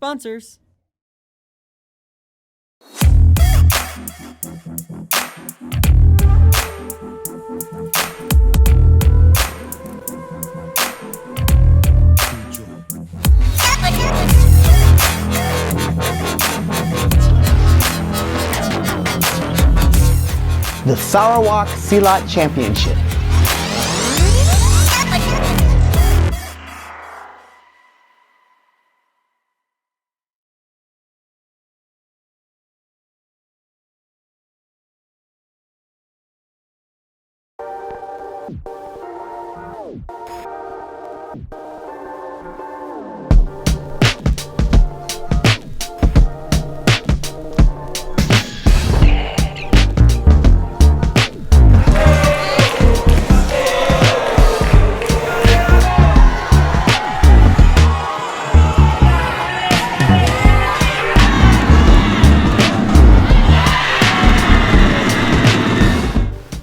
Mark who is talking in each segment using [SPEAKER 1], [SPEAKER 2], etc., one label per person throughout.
[SPEAKER 1] sponsors.
[SPEAKER 2] The Sarawak Silat Championship.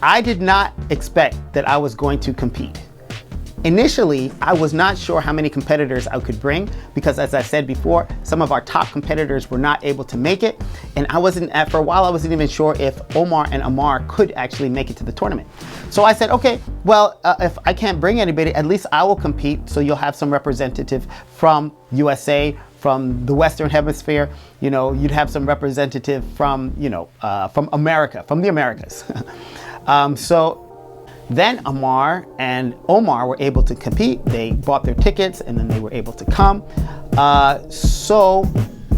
[SPEAKER 2] I did not expect that I was going to compete. Initially, I was not sure how many competitors I could bring because, as I said before, some of our top competitors were not able to make it. And for a while, I wasn't even sure if Omar and Amar could actually make it to the tournament. So I said, okay, well, if I can't bring anybody, at least I will compete. So you'll have some representative from USA, from the Western Hemisphere. You know, you'd have some representative from, from America, from the Americas. So then Amar and Omar were able to compete. They bought their tickets and then they were able to come. So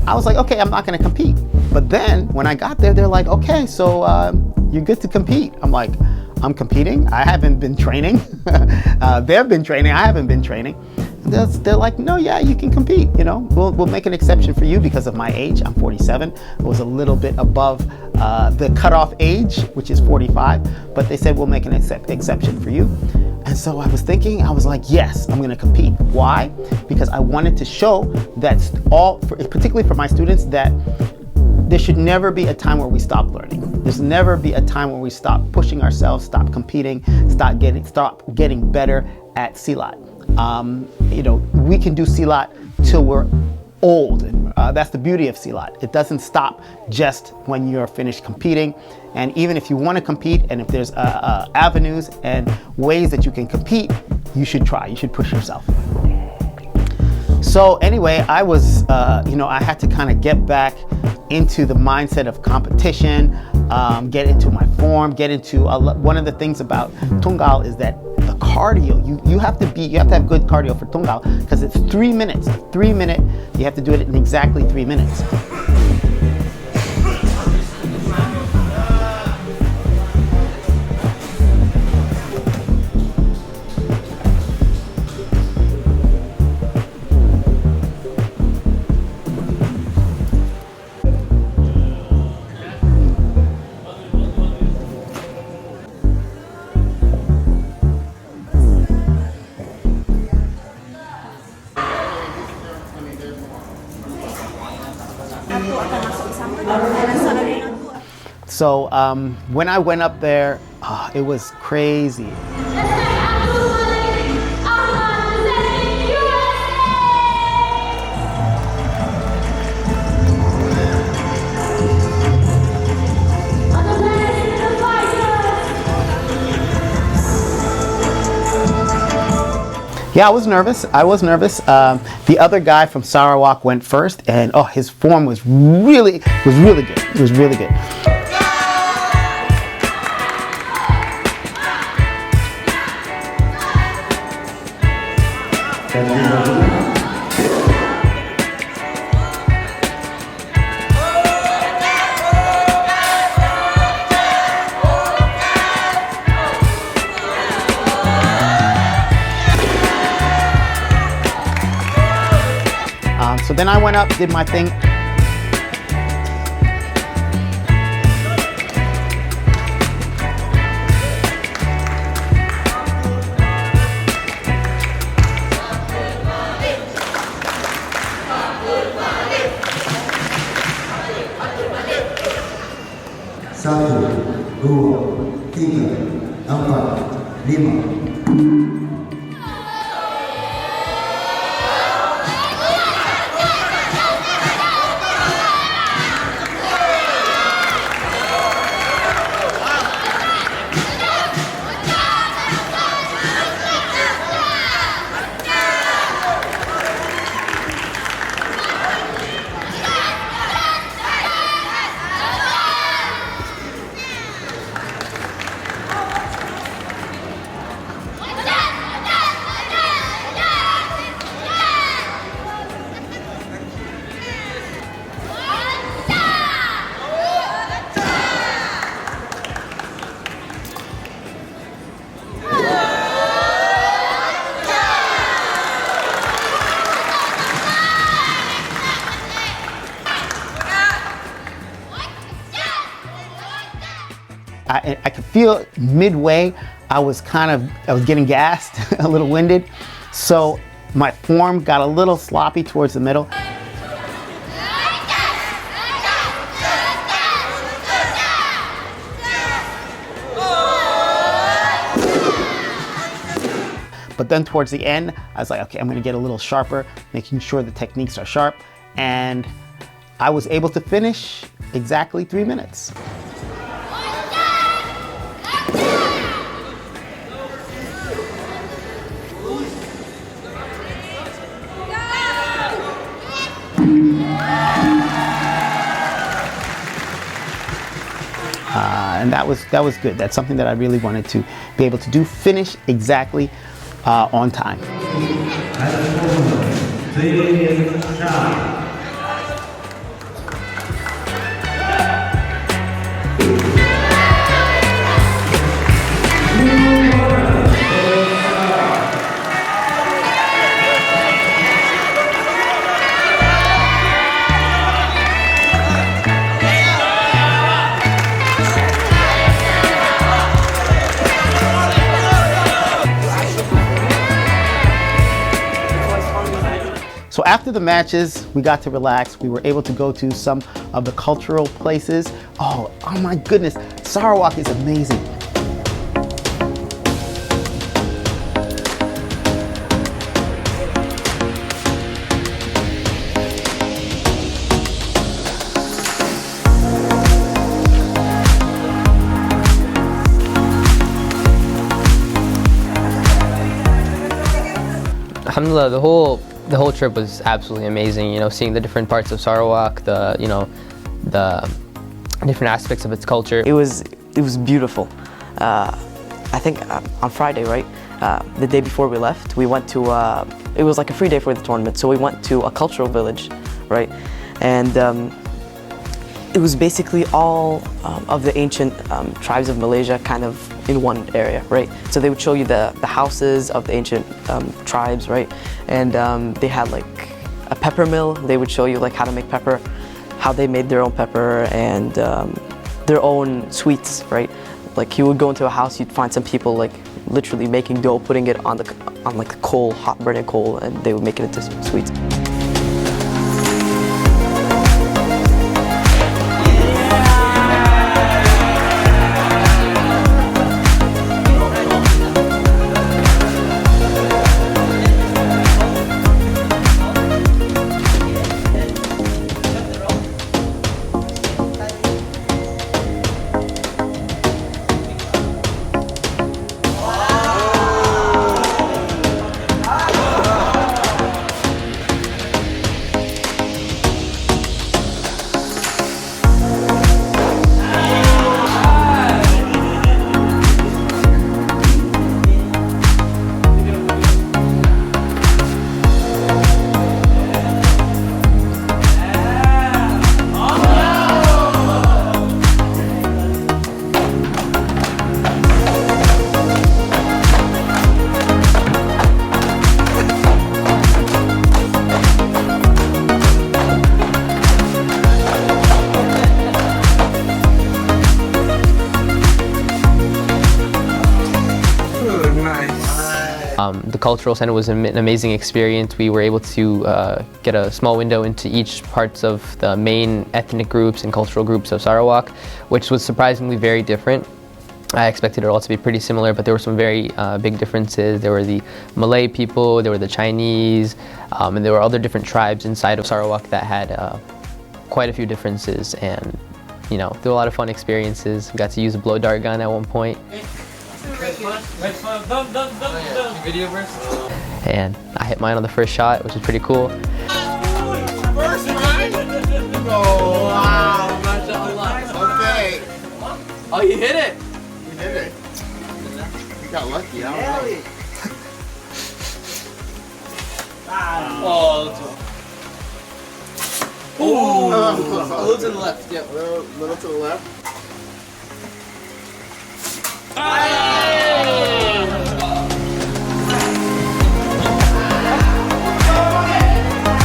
[SPEAKER 2] I was like, okay, I'm not going to compete. But then when I got there, they're like, okay, so you're good to compete. I'm like, I'm competing? I haven't been training. They've been training. I haven't been training. They're like, no, yeah, you can compete. You know, we'll make an exception for you because of my age. I'm 47. I was a little bit above the cutoff age, which is 45. But they said, we'll make an exception for you. And so I was thinking, I was like, yes, I'm going to compete. Why? Because I wanted to show that particularly for my students, that there should never be a time where we stop learning. There's never be a time where we stop pushing ourselves, stop competing, stop getting better at Silat. We can do Silat till we're old. And, that's the beauty of Silat. It doesn't stop just when you're finished competing. And even if you want to compete, and if there's avenues and ways that you can compete, you should try. You should push yourself. So anyway, I was, I had to kind of get back into the mindset of competition, get into my form, get into one of the things about Tunggal is that the cardio. You have to have good cardio for Tunggal because it's 3 minutes. 3 minute. You have to do it in exactly 3 minutes. So when I went up there, it was crazy. Yeah, I was nervous. The other guy from Sarawak went first, and his form was really good. It was really good. So then I went up, did my thing.
[SPEAKER 3] Satu, dua, tiga, empat, lima.
[SPEAKER 2] I could feel midway, I was getting gassed, a little winded. So my form got a little sloppy towards the middle. But then towards the end, I was like, okay, I'm gonna get a little sharper, making sure the techniques are sharp. And I was able to finish exactly 3 minutes. And that was good. That's something that I really wanted to be able to do, finish exactly on time. So after the matches, we got to relax. We were able to go to some of the cultural places. Oh my goodness, Sarawak is amazing.
[SPEAKER 1] Alhamdulillah, the whole trip was absolutely amazing. You know, seeing the different parts of Sarawak, the different aspects of its culture.
[SPEAKER 4] It was beautiful. I think on Friday, right, the day before we left, we went to. It was like a free day for the tournament, so we went to a cultural village, right, and it was basically all of the ancient tribes of Malaysia kind of in one area, right? So they would show you the houses of the ancient tribes, right? And they had like a pepper mill. They would show you like how to make pepper, how they made their own pepper and their own sweets, right? Like you would go into a house, you'd find some people like literally making dough, putting it on like the coal, hot burning coal, and they would make it into sweets.
[SPEAKER 1] The cultural center was an amazing experience. We were able to get a small window into each parts of the main ethnic groups and cultural groups of Sarawak, which was surprisingly very different. I expected it all to be pretty similar, but there were some very big differences. There were the Malay people, there were the Chinese, and there were other different tribes inside of Sarawak that had quite a few differences, and you know, there were a lot of fun experiences. We got to use a blow dart gun at one point. And I hit mine on the first shot, which was pretty cool.
[SPEAKER 5] First time? Oh, wow. Okay.
[SPEAKER 6] Oh, you hit it.
[SPEAKER 5] You did it. You got lucky. I don't know.
[SPEAKER 6] Oh, a little to the left. Yep.
[SPEAKER 5] Little to the left.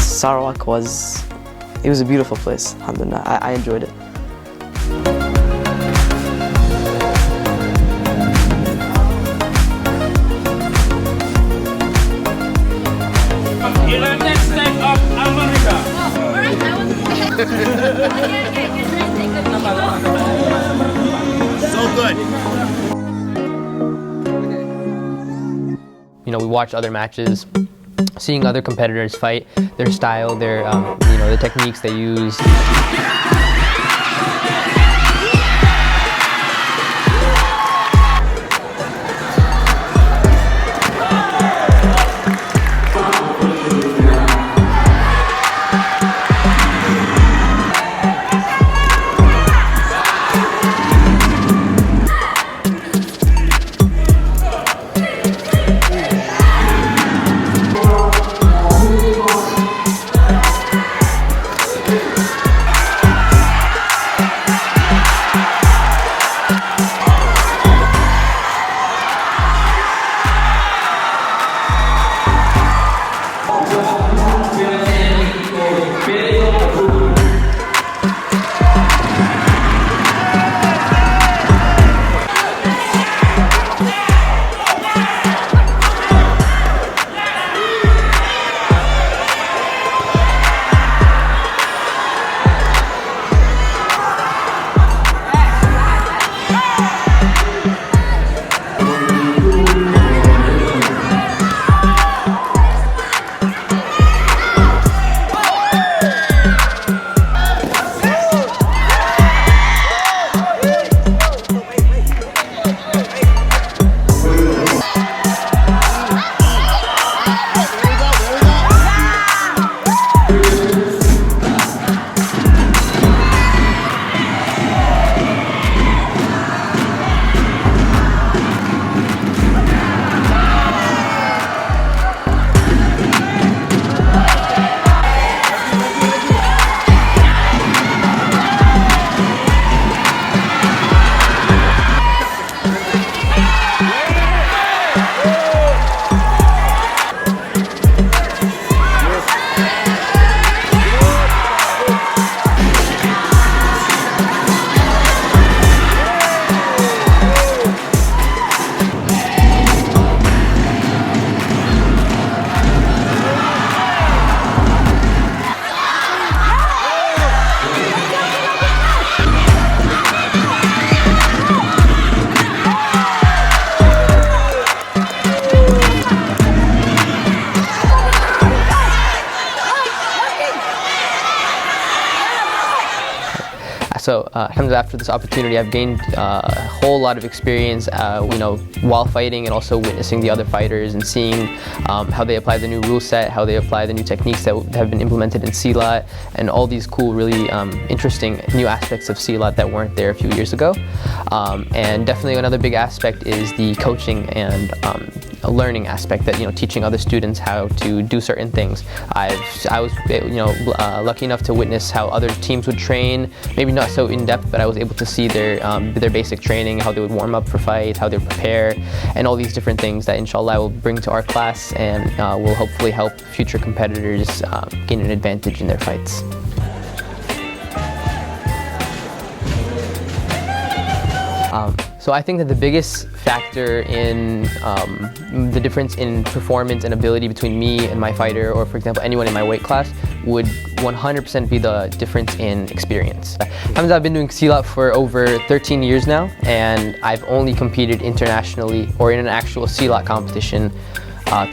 [SPEAKER 4] Sarawak was a beautiful place, alhamdulillah. I enjoyed it.
[SPEAKER 2] So good.
[SPEAKER 1] You know, we watch other matches, seeing other competitors fight, their style, their you know, the techniques they use. So alhamdulillah, after this opportunity, I've gained a whole lot of experience, you know, while fighting and also witnessing the other fighters and seeing how they apply the new rule set, how they apply the new techniques that have been implemented in Silat, and all these cool, really interesting new aspects of Silat that weren't there a few years ago. And definitely another big aspect is the coaching and a learning aspect, that, you know, teaching other students how to do certain things. I was, you know, lucky enough to witness how other teams would train, maybe not so in depth, but I was able to see their basic training, how they would warm up for fights, how they would prepare, and all these different things that inshallah I will bring to our class and will hopefully help future competitors gain an advantage in their fights. So I think that the biggest factor in the difference in performance and ability between me and my fighter, or for example anyone in my weight class, would 100% be the difference in experience. I've been doing Silat for over 13 years now, and I've only competed internationally or in an actual Silat competition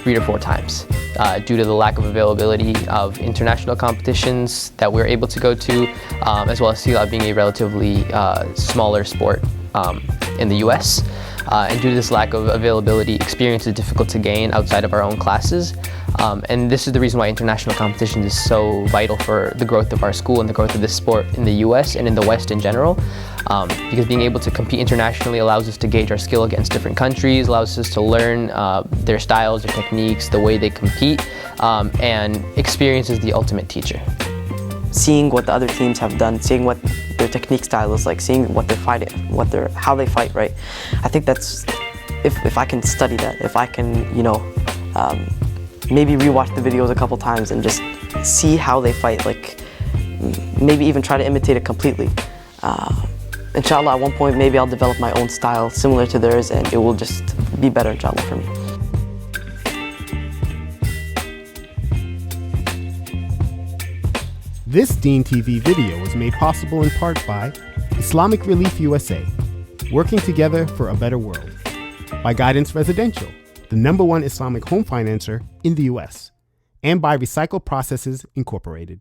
[SPEAKER 1] 3 to 4 times due to the lack of availability of international competitions that we're able to go to, as well as Silat being a relatively smaller sport in the US. And due to this lack of availability, experience is difficult to gain outside of our own classes. And this is the reason why international competition is so vital for the growth of our school and the growth of this sport in the US and in the West in general. Because being able to compete internationally allows us to gauge our skill against different countries, allows us to learn their styles, their techniques, the way they compete, and experience is the ultimate teacher.
[SPEAKER 4] Seeing what the other teams have done, seeing what their technique style is like, seeing what they're fighting, how they fight, right? I think that's, if I can study that, if I can, you know, maybe rewatch the videos a couple times and just see how they fight, like maybe even try to imitate it completely. Inshallah, at one point, maybe I'll develop my own style similar to theirs, and it will just be better, inshallah, for me.
[SPEAKER 7] This DeenTV video was made possible in part by Islamic Relief USA, working together for a better world, by Guidance Residential, the #1 Islamic home financer in the US, and by Recycle Processes Incorporated.